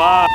fine.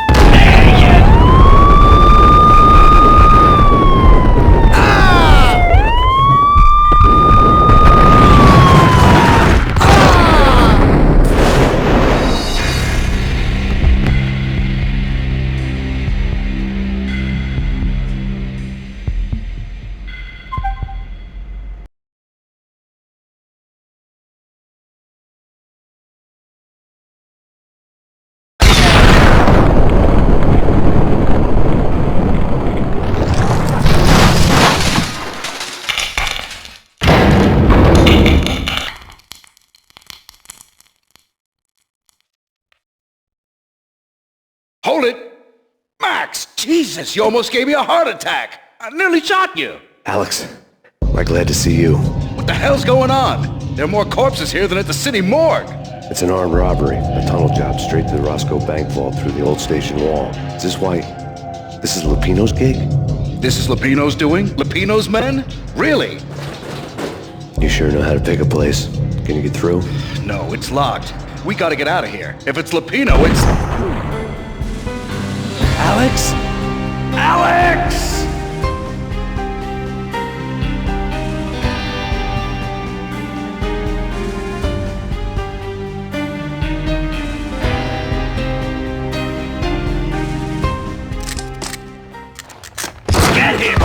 Hold it! Max! Jesus, you almost gave me a heart attack! I nearly shot you! Alex, we're glad to see you. What the hell's going on? There are more corpses here than at the city morgue! It's an armed robbery, a tunnel job straight to the Roscoe Bank vault through the old station wall. Is this why... this is Lupino's gig? This is Lupino's doing? Lupino's men? Really? You sure know how to pick a place. Can you get through? No, it's locked. We gotta get out of here. If it's Lupino, it's... Alex? Alex! Get him!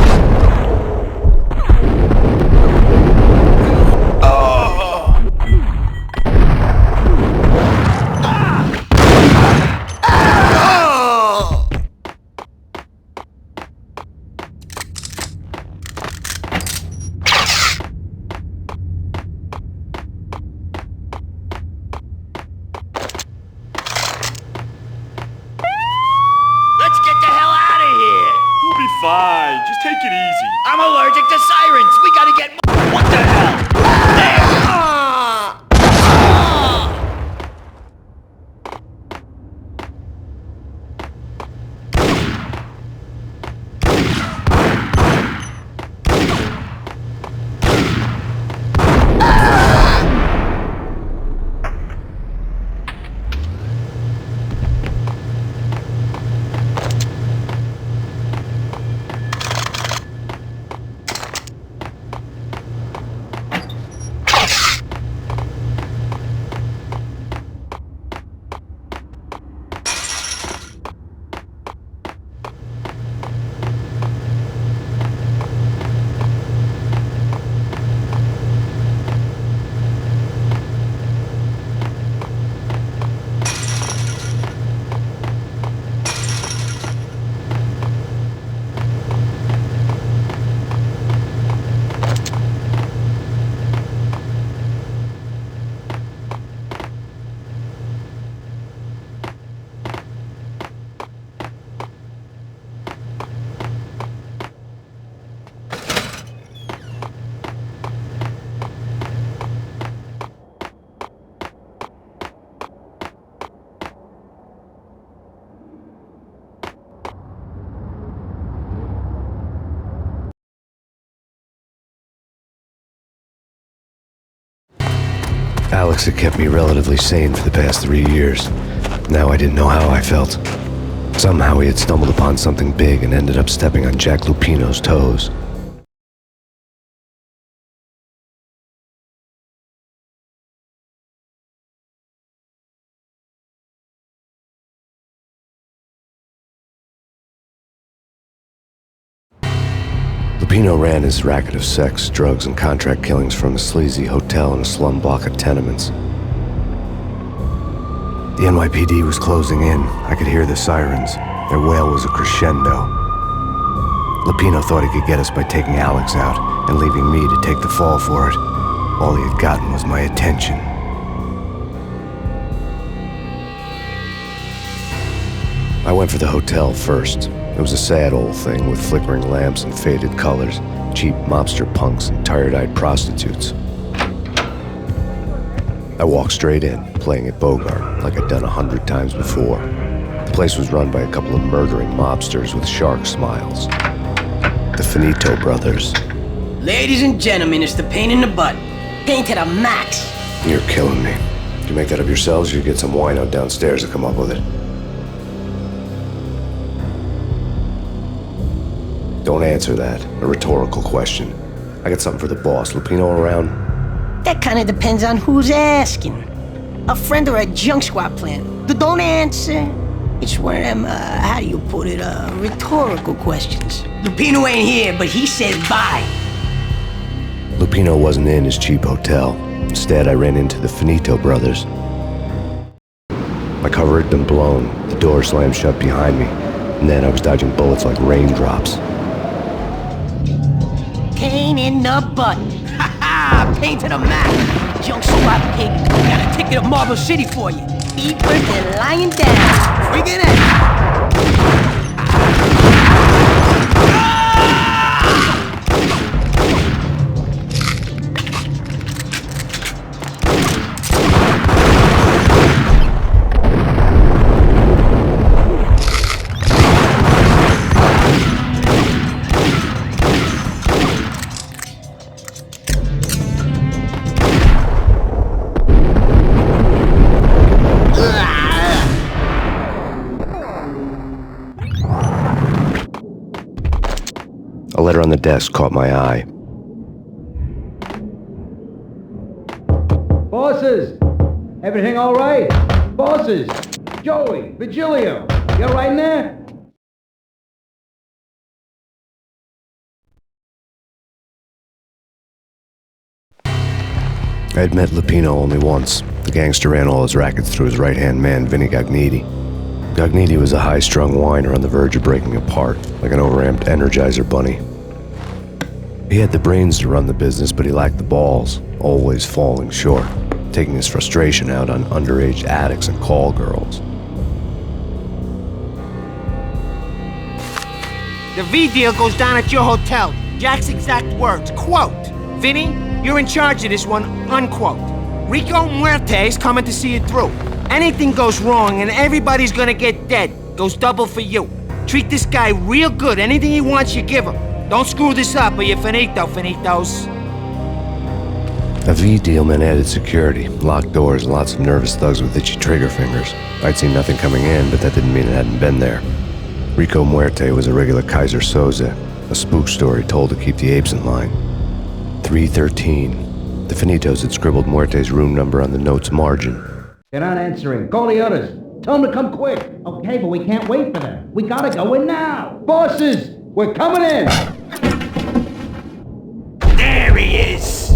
Fine, just take it easy. I'm allergic to sirens. We gotta get more. What the hell? Damn! Alex had kept me relatively sane for the past 3 years. Now I didn't know how I felt. Somehow he had stumbled upon something big and ended up stepping on Jack Lupino's toes. Lupino ran his racket of sex, drugs, and contract killings from a sleazy hotel in a slum block of tenements. The NYPD was closing in. I could hear the sirens. Their wail was a crescendo. Lupino thought he could get us by taking Alex out and leaving me to take the fall for it. All he had gotten was my attention. I went for the hotel first. It was a sad old thing with flickering lamps and faded colors, cheap mobster punks and tired-eyed prostitutes. I walked straight in, playing at Bogart like I'd done 100 times before. The place was run by a couple of murdering mobsters with shark smiles. The Finito brothers. Ladies and gentlemen, it's the pain in the butt. Pain to the max. You're killing me. Did you make that up yourselves or you get some wino downstairs to come up with it? Don't answer that. A rhetorical question. I got something for the boss. Lupino around? That kinda depends on who's asking. A friend or a junk squad plan. Don't answer. It's one of them, how do you put it, rhetorical questions. Lupino ain't here, but he said bye. Lupino wasn't in his cheap hotel. Instead, I ran into the Finito brothers. My cover had been blown. The door slammed shut behind me. And then I was dodging bullets like raindrops. Payne in the butt. Ha ha! Payne to the mat. Junk squad pig. Got a ticket to Marble City for you. Eat first and lying down. Bring it in. A letter on the desk caught my eye. Bosses! Everything all right? Bosses! Joey! Vigilio! You all right in there? I had met Lupino only once. The gangster ran all his rackets through his right-hand man, Vinny Gagniti. Gagniti was a high-strung whiner on the verge of breaking apart, like an overamped Energizer bunny. He had the brains to run the business, but he lacked the balls, always falling short, taking his frustration out on underage addicts and call girls. The V deal goes down at your hotel. Jack's exact words, quote, "Vinny, you're in charge of this one," unquote. Rico Muerte is coming to see it through. Anything goes wrong and everybody's gonna get dead. Goes double for you. Treat this guy real good. Anything he wants, you give him. Don't screw this up or you're finito, finitos. A V deal meant added security, locked doors, and lots of nervous thugs with itchy trigger fingers. I'd seen nothing coming in, but that didn't mean it hadn't been there. Rico Muerte was a regular Kaiser Soze, a spook story told to keep the apes in line. 313. The Finitos had scribbled Muerte's room number on the note's margin. They're not answering. Call the others. Tell them to come quick. Okay, but we can't wait for them. We gotta go in now. Bosses, we're coming in. There he is!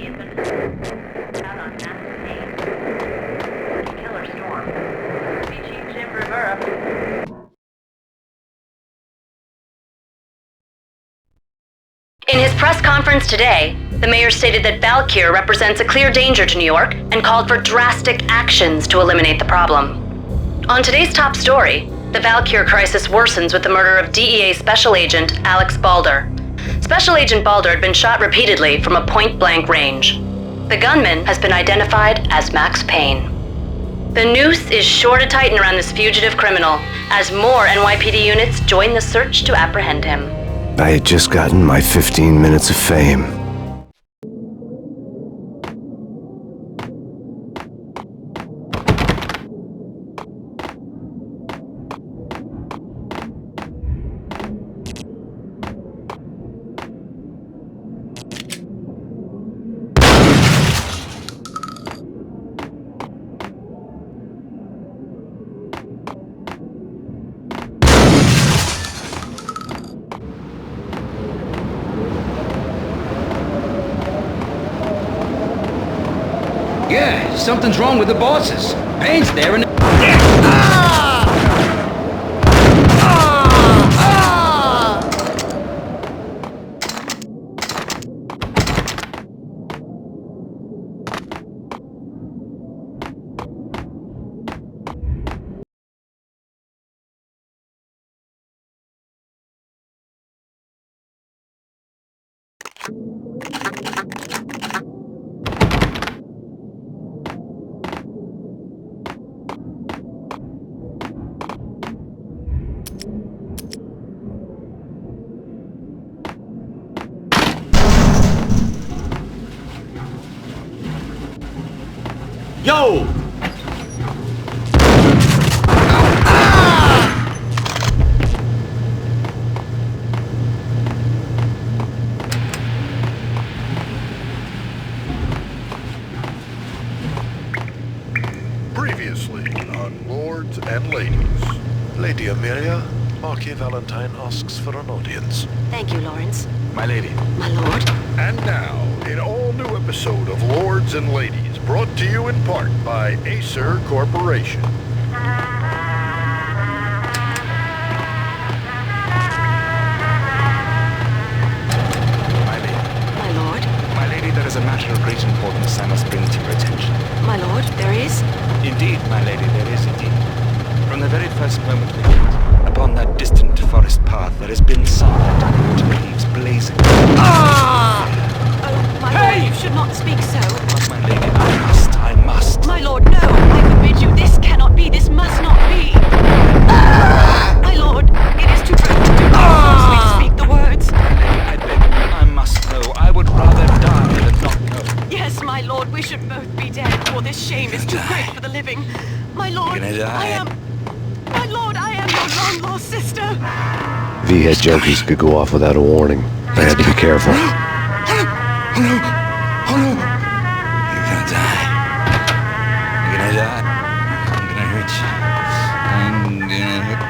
has been detected out on Max Payne. Killer storm. Beaching Jim Rivera. In his press conference today, the mayor stated that Valkyr represents a clear danger to New York and called for drastic actions to eliminate the problem. On today's top story, the Valkyr crisis worsens with the murder of DEA Special Agent Alex Balder. Special Agent Balder had been shot repeatedly from a point-blank range. The gunman has been identified as Max Payne. The noose is sure to tighten around this fugitive criminal as more NYPD units join the search to apprehend him. I had just gotten my 15 minutes of fame. Yeah, something's wrong with the bosses. Payne's there and... Yo! Previously on Lords and Ladies. Lady Amelia, Marquis Valentine asks for an audience. Thank you, Lawrence. My lady. My lord. And now, an all-new episode of Lords and Ladies, brought to you in part by Acer Corporation. My lady. My lord. My lady, there is a matter of great importance I must bring to your attention. My lord, there is? Indeed, my lady, there is indeed. From the very first moment we met, upon that distant forest path, there has been sunlight and water leaves blazing. Oh, my lord, you should not speak so. But my lady, I must. My lord, no, I forbid you. This cannot be. This must not be. My lord, it is too great to do. Force me to speak the words. My lady, I beg you, I must know. I would rather die than not know. Yes, my lord, we should both be dead, for this shame is too great for the living. My lord, I am... My lord, I am your long-lost sister. V-head junkies could go off without a warning. I had to be careful. Oh no! Oh no! You're gonna die. You're gonna die. I'm gonna hurt you. I'm gonna hurt you.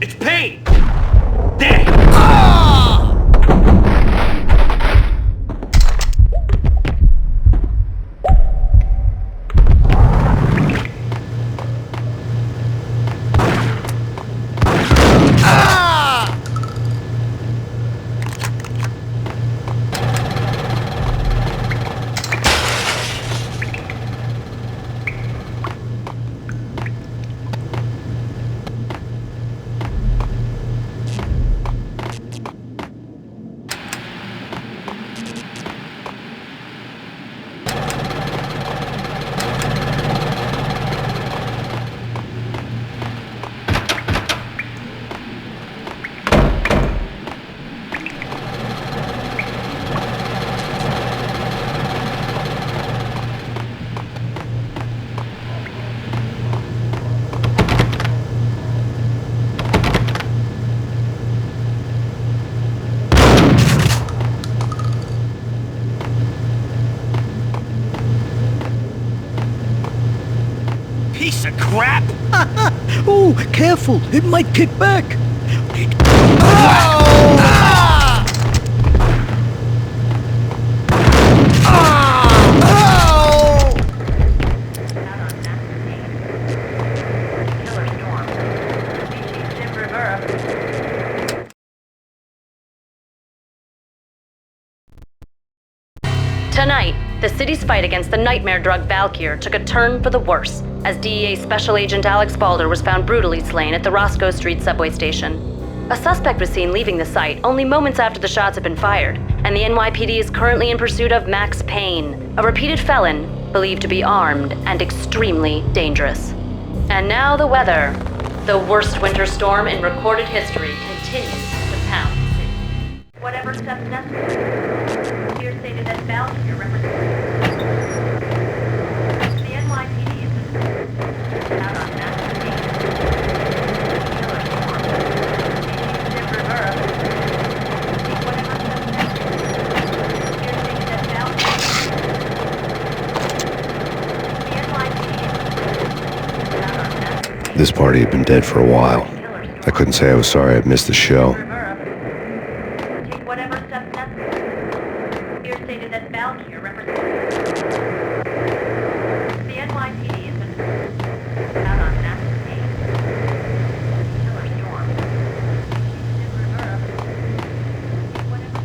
It's Payne! Damn! piece of crap! Oh, careful! It might kick back! Killer storm. Reaching Jim Rivera. Tonight, the city's fight against the nightmare drug Valkyr took a turn for the worse as DEA Special Agent Alex Balder was found brutally slain at the Roscoe Street subway station. A suspect was seen leaving the site only moments after the shots had been fired, and the NYPD is currently in pursuit of Max Payne, a repeated felon believed to be armed and extremely dangerous. And now the weather. The worst winter storm in recorded history continues to pound the city. Whatever steps necessary. Here stated that Valkyr represents the NYPD is out on Max Payne. Killer storm. Reaching Jim Rivera. Whatever steps necessary. Here stated that Valkyr. The NYPD is out on Max Payne. This party had been dead for a while. I couldn't say I was sorry I'd missed the show. Take whatever steps necessary. Here stated that Valkyr represents the NYPD has been out on Max Payne. Killer storm. Jim Rivera. Take whatever.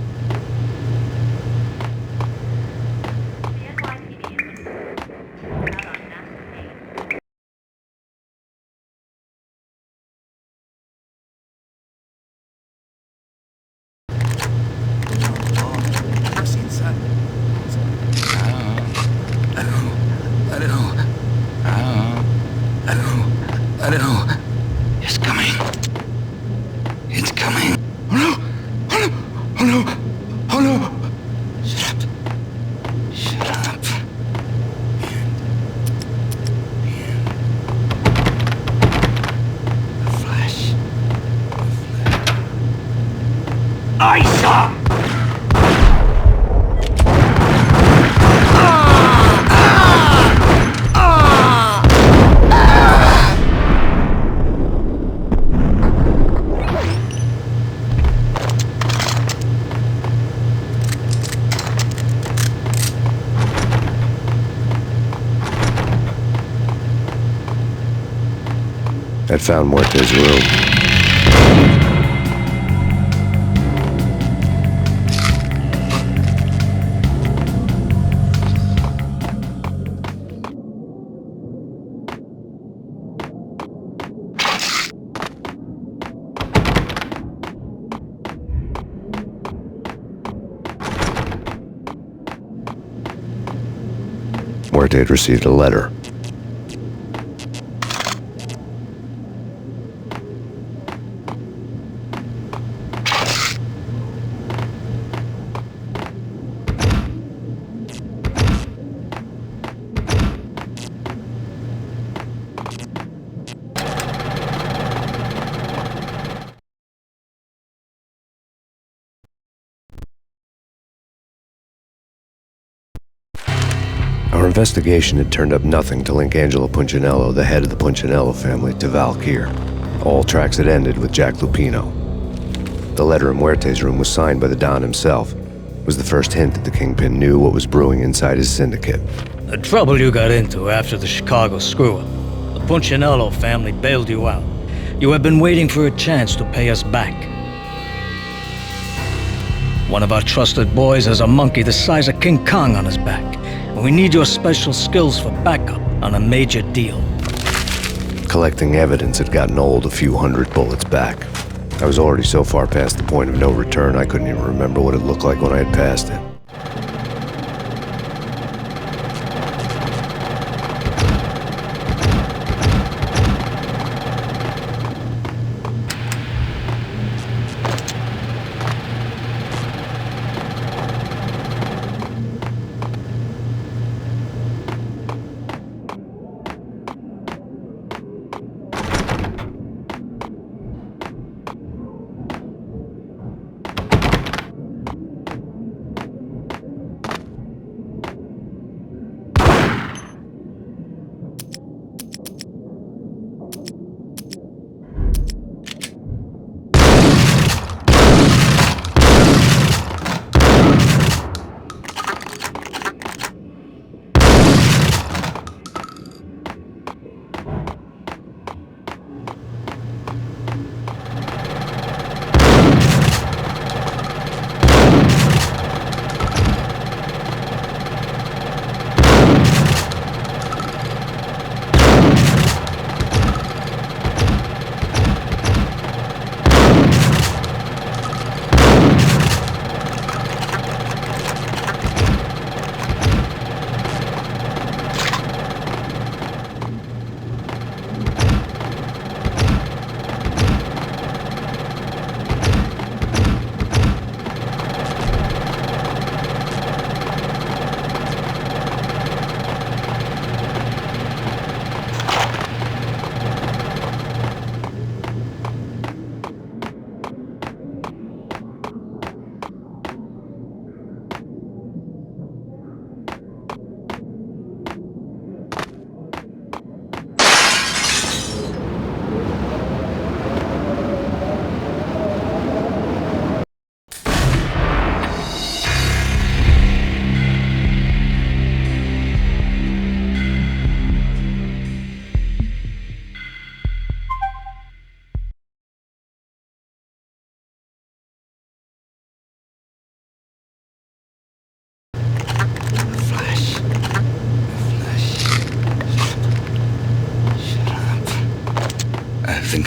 The NYPD has been out on Max Payne. I don't know. It's coming. It's coming. Oh no! Oh no! Oh no! Oh no! Shut up. Shut up. And a flash. I saw! I'd found Muerte's room. Muerte had received a letter. Our investigation had turned up nothing to link Angelo Punchinello, the head of the Punchinello family, to Valkyr. All tracks had ended with Jack Lupino. The letter in Muerte's room was signed by the Don himself. It was the first hint that the Kingpin knew what was brewing inside his syndicate. The trouble you got into after the Chicago screw-up. The Punchinello family bailed you out. You have been waiting for a chance to pay us back. One of our trusted boys has a monkey the size of King Kong on his back. And we need your special skills for backup on a major deal. Collecting evidence had gotten old a few hundred bullets back. I was already so far past the point of no return I couldn't even remember what it looked like when I had passed it.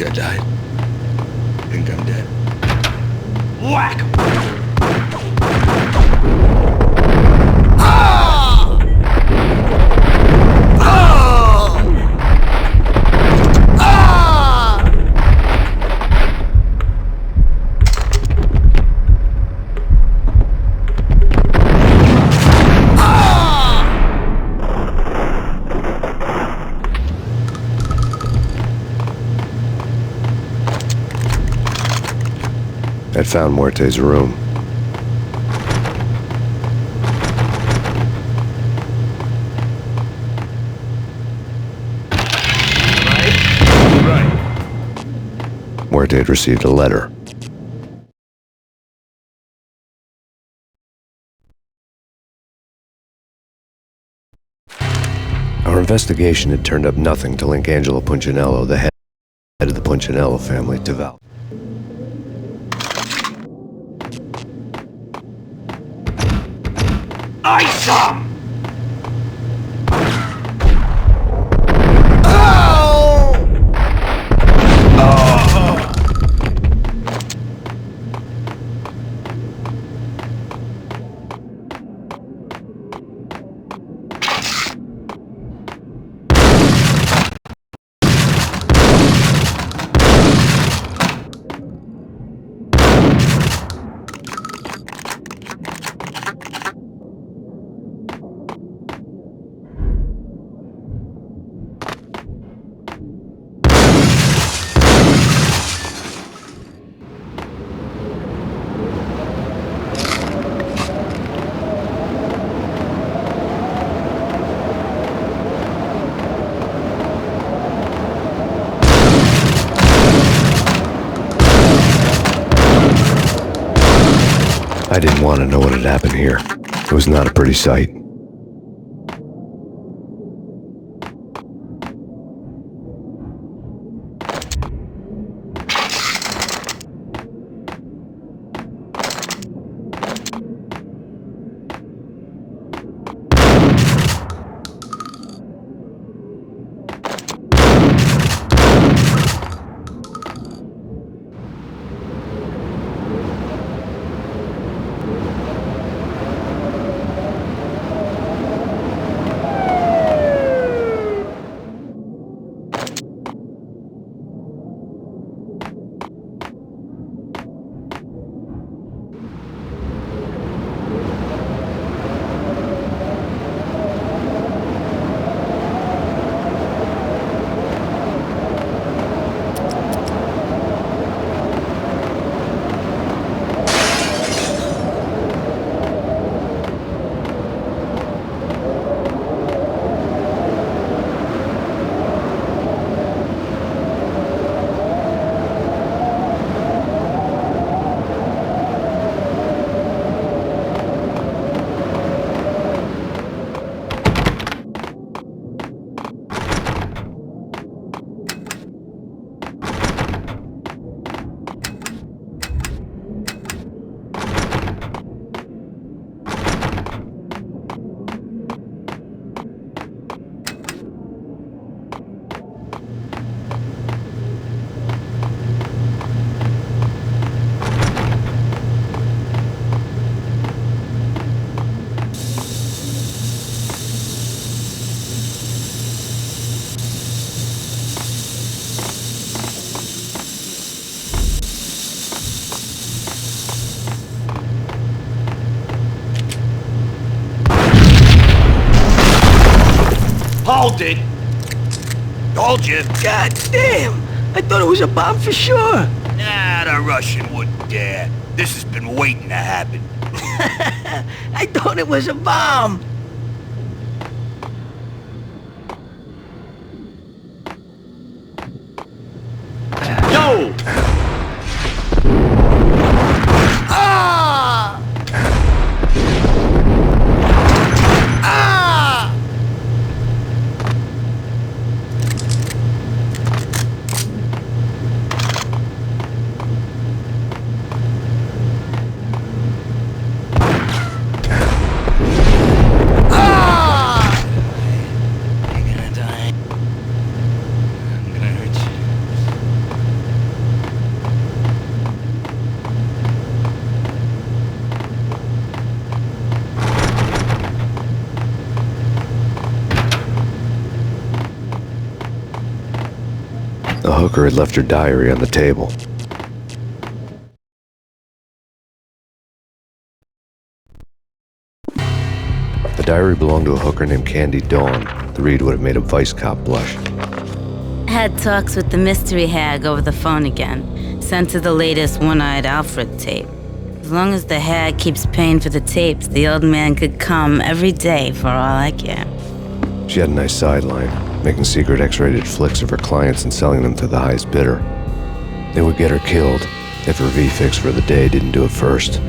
think I died? Think I'm dead? Whack! I'd found Muerte's room. Right. Muerte had received a letter. Our investigation had turned up nothing to link Angelo Punchinello, the head of the Punchinello family, to Val. Ice 'em! I didn't want to know what had happened here. It was not a pretty sight. Hold it! Told you. God damn! I thought it was a bomb for sure. Nah, the Russian wouldn't dare. This has been waiting to happen. I thought it was a bomb. Yo! Ah! Ah! The hooker had left her diary on the table. The diary belonged to a hooker named Candy Dawn. The read would have made a vice cop blush. Had talks with the mystery hag over the phone again. Sent her the latest One-Eyed Alfred tape. As long as the hag keeps paying for the tapes, the old man could come every day for all I care. She had a nice sideline, making secret X-rated flicks of her clients and selling them to the highest bidder. They would get her killed if her V-fix for the day didn't do it first.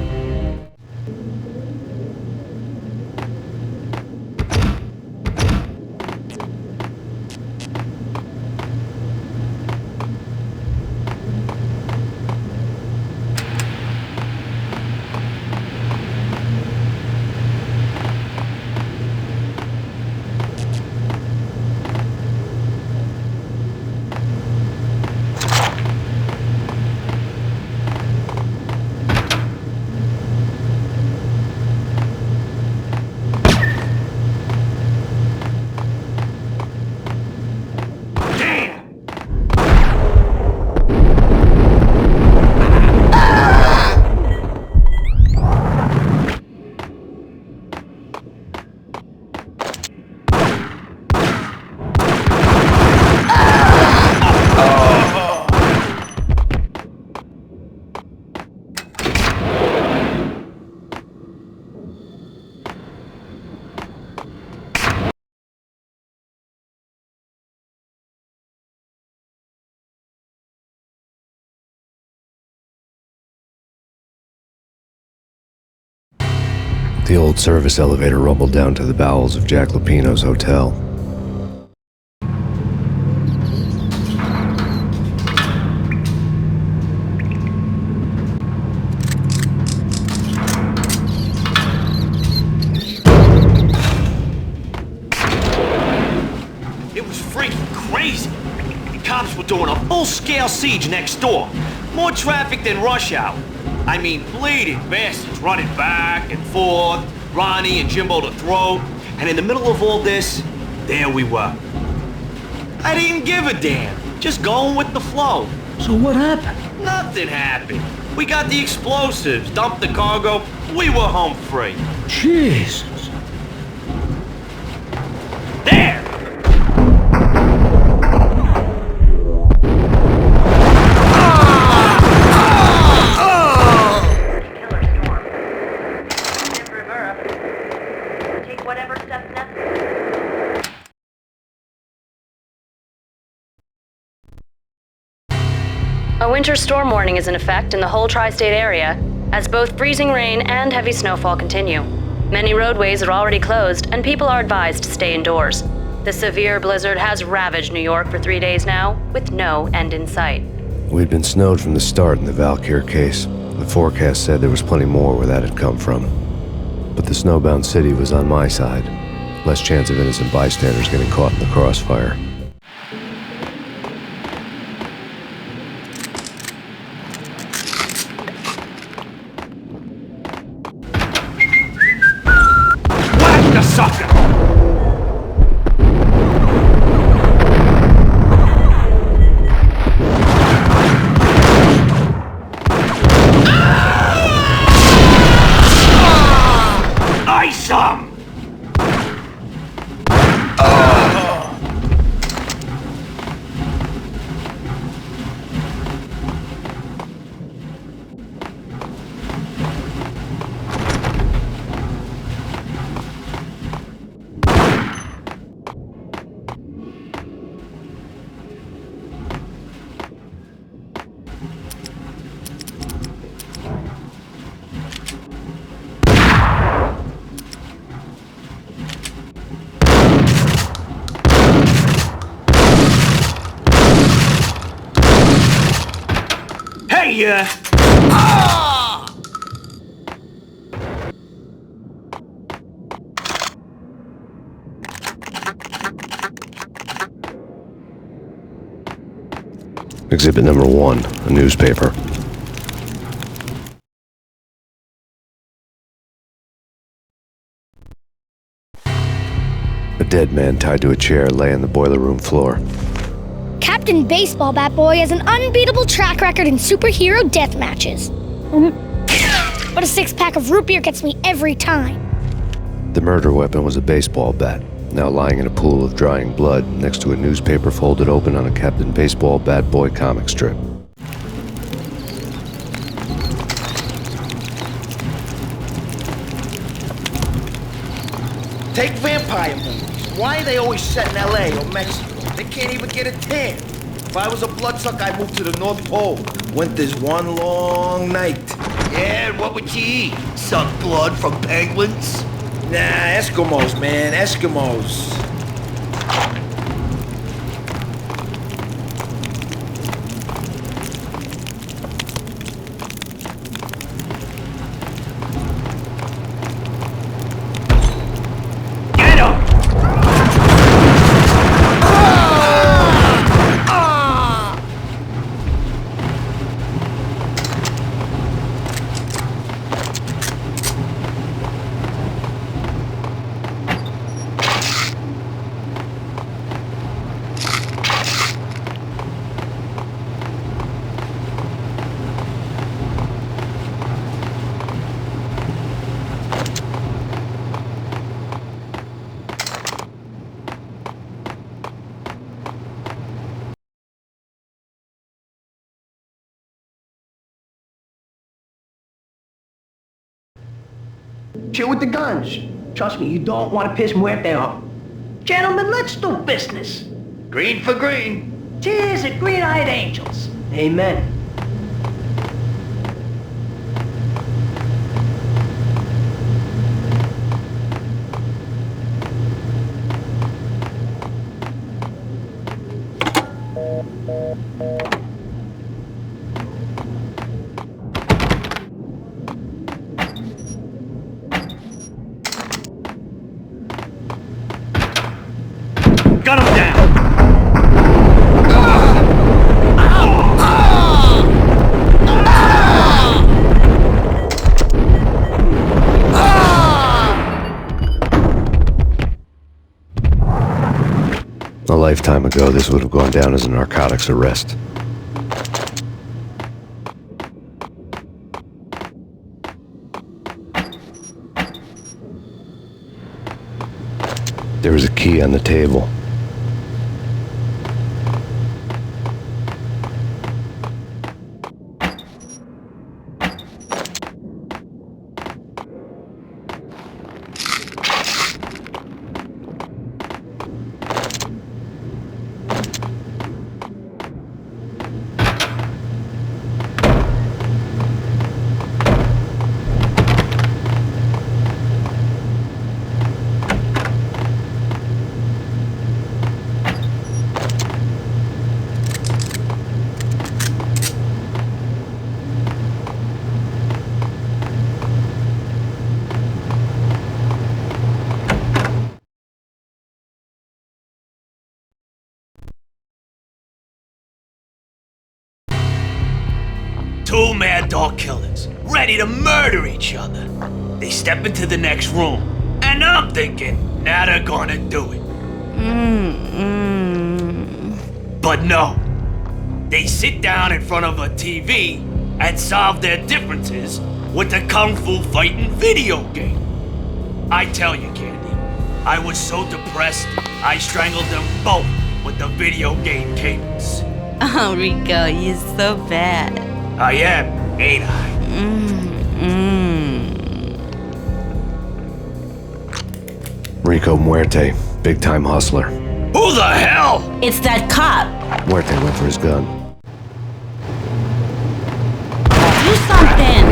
The old service elevator rumbled down to the bowels of Jack Lupino's hotel. It was freaking crazy. The cops were doing a full-scale siege next door. More traffic than rush hour. I mean, bleeding bastards running back and forth, Ronnie and Jimbo to throw, and in the middle of all this, there we were. I didn't give a damn, just going with the flow. So what happened? Nothing happened. We got the explosives, dumped the cargo, we were home free. Jesus. There! A winter storm warning is in effect in the whole tri-state area, as both freezing rain and heavy snowfall continue. Many roadways are already closed, and people are advised to stay indoors. The severe blizzard has ravaged New York for 3 days now, with no end in sight. We'd been snowed from the start in the Valkyr case. The forecast said there was plenty more where that had come from. But the snowbound city was on my side. Less chance of innocent bystanders getting caught in the crossfire. Whack the sucker! Ice 'em! Hey, Exhibit number 1, a newspaper. A dead man tied to a chair lay on the boiler room floor. Captain Captain Baseball Bat Boy has an unbeatable track record in superhero death matches. But a six-pack of root beer gets me every time. The murder weapon was a baseball bat, now lying in a pool of drying blood next to a newspaper folded open on a Captain Baseball Bat Boy comic strip. Take vampire movies. Why are they always set in L.A. or Mexico? They can't even get a tan. If I was a bloodsucker, I'd move to the North Pole. Winter's one long night. Yeah, and what would you eat? Suck blood from penguins? Nah, Eskimos, man, Eskimos. Chill with the guns. Trust me, you don't want to piss Muerte off. Gentlemen, let's do business. Green for green. Cheers at green-eyed angels. Amen. Gun him down! A lifetime ago, this would have gone down as a narcotics arrest. There was a key on the table. Two mad dog killers, ready to murder each other. They step into the next room, and I'm thinking, now they're gonna do it. But no. They sit down in front of a TV and solve their differences with the Kung Fu fighting video game. I tell you, Candy, I was so depressed, I strangled them both with the video game cables. Oh, Rico, you're so bad. I am, ain't I? Rico Muerte, big-time hustler. Who the hell? It's that cop. Muerte went for his gun. Do something.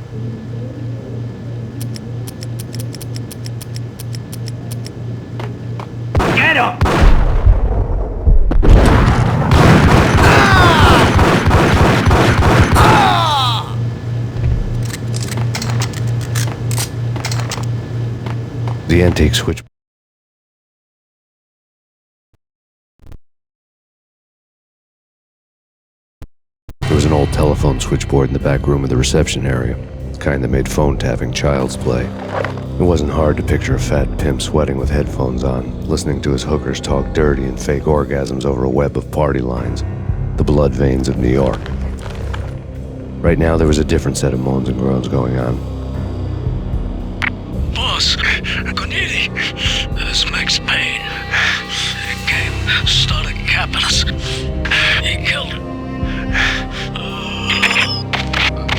Get him! The antique switch. There was an old telephone switchboard in the back room of the reception area, the kind that made phone tapping child's play. It wasn't hard to picture a fat pimp sweating with headphones on, listening to his hookers talk dirty and fake orgasms over a web of party lines, the blood veins of New York. Right now, there was a different set of moans and groans going on. Boss, Goniti, this is Max Payne. He came, started capping us. He killed her.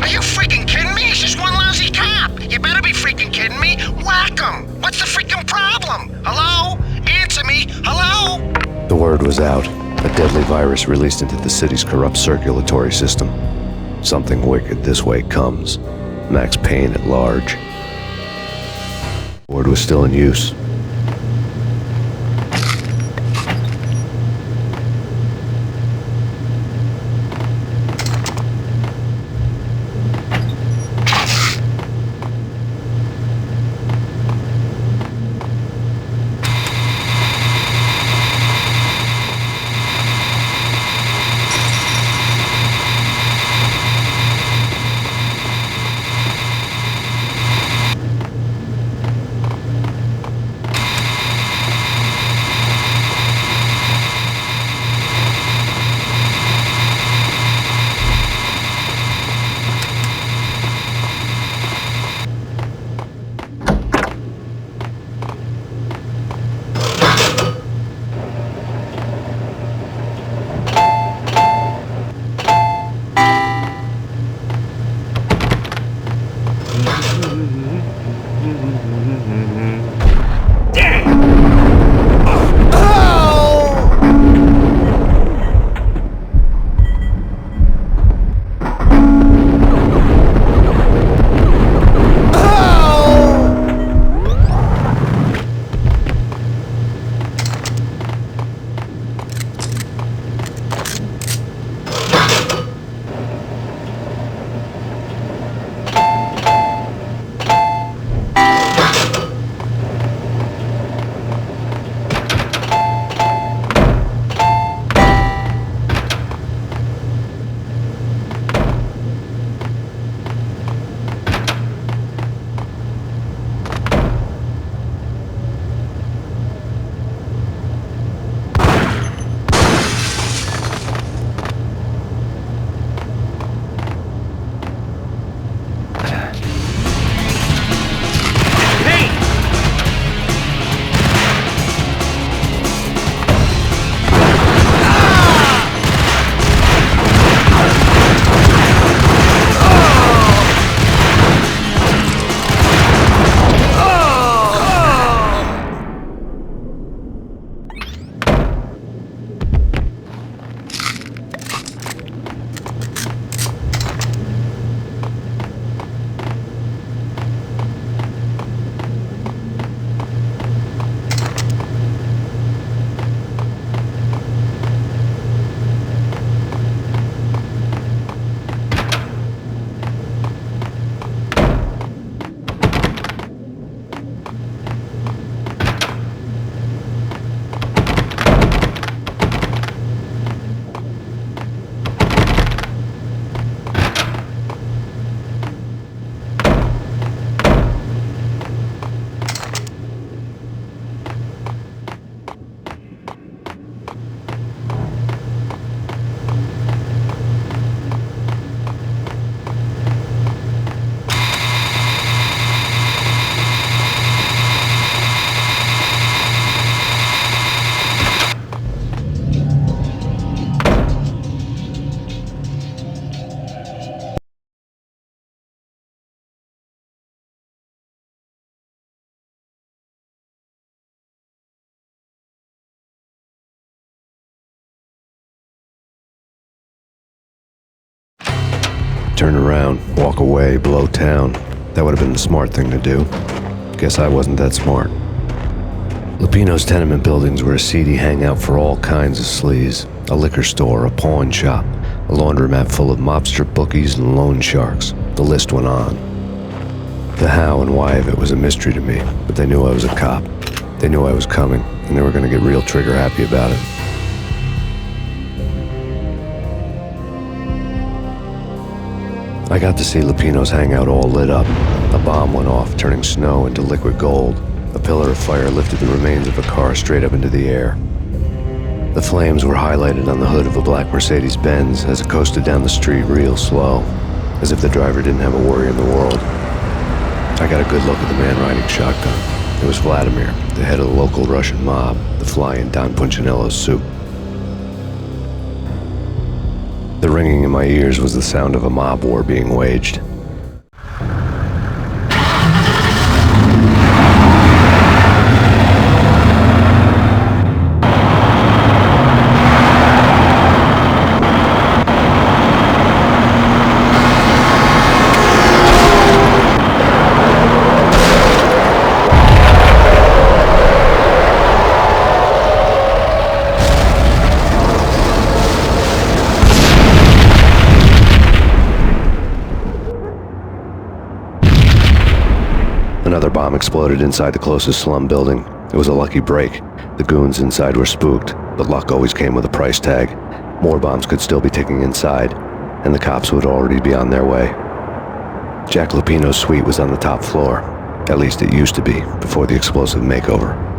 Are you freaking kidding me? It's just one lousy cop. You better be freaking kidding me. Whack him. What's the freaking problem? Hello? Answer me. Hello? The word was out, a deadly virus released into the city's corrupt circulatory system. Something wicked this way comes. Max Payne at large. The word was still in use. turn around, walk away, blow town. That would have been the smart thing to do. Guess I wasn't that smart. Lupino's tenement buildings were a seedy hangout for all kinds of sleaze. A liquor store, a pawn shop, a laundromat full of mobster bookies and loan sharks. The list went on. The how and why of it was a mystery to me, but they knew I was a cop. They knew I was coming, and they were going to get real trigger happy about it. I got to see Lupino's hangout all lit up. A bomb went off, turning snow into liquid gold. A pillar of fire lifted the remains of a car straight up into the air. The flames were highlighted on the hood of a black Mercedes-Benz as it coasted down the street real slow, as if the driver didn't have a worry in the world. I got a good look at the man riding shotgun. It was Vladimir, the head of the local Russian mob, the fly in Don Punchinello's soup. The ringing in my ears was the sound of a mob war being waged. Another bomb exploded inside the closest slum building. It was a lucky break. The goons inside were spooked, but luck always came with a price tag. More bombs could still be ticking inside, and the cops would already be on their way. Jack Lupino's suite was on the top floor. At least it used to be, before the explosive makeover.